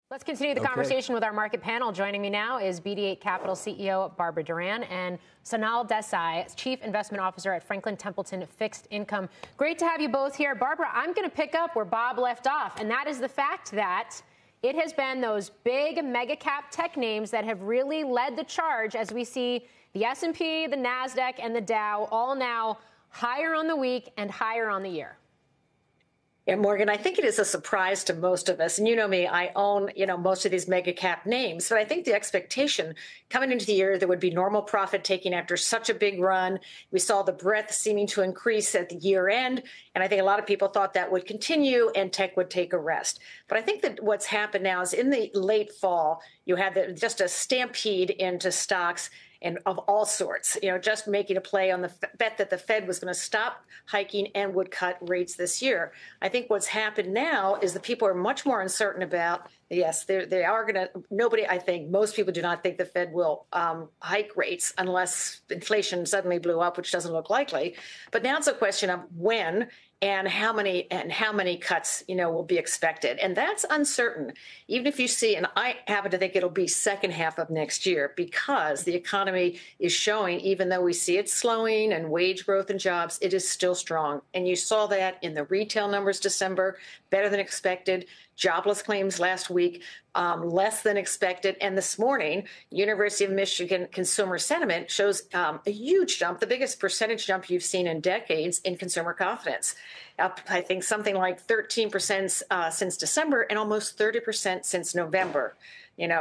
Let's continue the conversation with our market panel. Joining me now is BD8 Capital CEO Barbara Doran and Sonal Desai, Chief Investment Officer at Franklin Templeton Fixed Income. Great to have you both here. Barbara, I'm going to pick up where Bob left off, and that is the fact that it has been those big mega cap tech names that have really led the charge as we see the S&P, the NASDAQ, and the Dow all now higher on the week and higher on the year. Yeah, Morgan, I think it is a surprise to most of us. And you know me, I own, most of these mega cap names. But I think the expectation coming into the year, there would be normal profit taking after such a big run. We saw the breadth seeming to increase at the year end. And I think a lot of people thought that would continue and tech would take a rest. But I think that what's happened now is in the late fall, you had just a stampede into stocks and of all sorts, just making a play on the bet that the Fed was going to stop hiking and would cut rates this year. I think what's happened now is that people are much more uncertain about, yes, they are going to, most people do not think the Fed will hike rates unless inflation suddenly blew up, which doesn't look likely. But now it's a question of when and how many cuts, will be expected. And that's uncertain. Even if you see, and I happen to think it'll be second half of next year because the economy is showing, even though we see it slowing and wage growth and jobs, it is still strong. And you saw that in the retail numbers December, better than expected. Jobless claims last week, less than expected. And this morning, University of Michigan consumer sentiment shows a huge jump, the biggest percentage jump you've seen in decades in consumer confidence. Up, I think, something like 13% since December and almost 30% since November,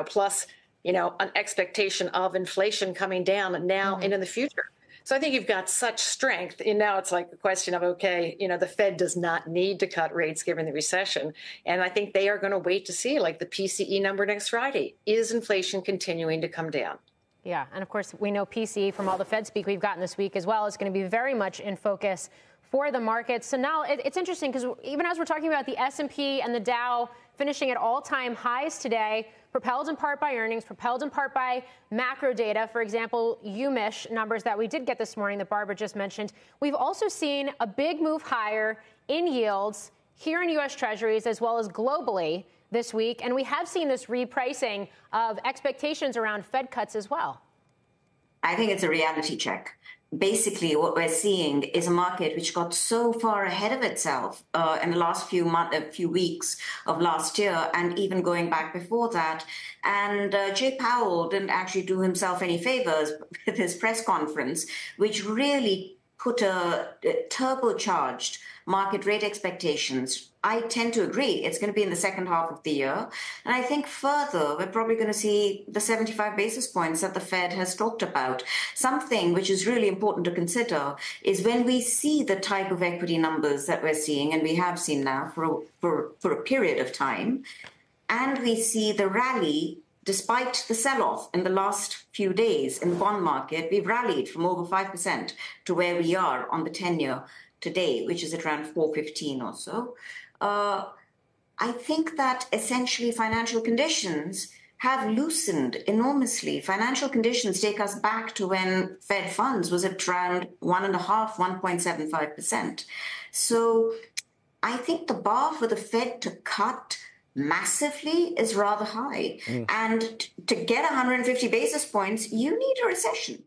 plus, an expectation of inflation coming down now and in the future. So I think you've got such strength, and now it's like a question of, the Fed does not need to cut rates given the recession. And I think they are going to wait to see, like the PCE number next Friday. Is inflation continuing to come down? Yeah, and of course, we know PCE from all the Fed speak we've gotten this week as well is going to be very much in focus for the market. So now it's interesting because even as we're talking about the S&P and the Dow finishing at all-time highs today, propelled in part by earnings, propelled in part by macro data, for example, UMISH numbers that we did get this morning that Barbara just mentioned. We've also seen a big move higher in yields here in U.S. Treasuries as well as globally this week. And we have seen this repricing of expectations around Fed cuts as well. I think it's a reality check. Basically, what we're seeing is a market which got so far ahead of itself in the last few weeks of last year, and even going back before that. And Jay Powell didn't actually do himself any favors with his press conference, which really put a turbocharged market rate expectations. I tend to agree. It's going to be in the second half of the year. And I think further, we're probably going to see the 75 basis points that the Fed has talked about. Something which is really important to consider is when we see the type of equity numbers that we're seeing, and we have seen now for a period of time, and we see the rally. Despite the sell-off in the last few days in the bond market, we've rallied from over 5% to where we are on the 10-year today, which is at around 415 or so. I think that essentially financial conditions have loosened enormously. Financial conditions take us back to when Fed funds was at around 1.75%. So I think the bar for the Fed to cut massively is rather high. And to get 150 basis points, you need a recession.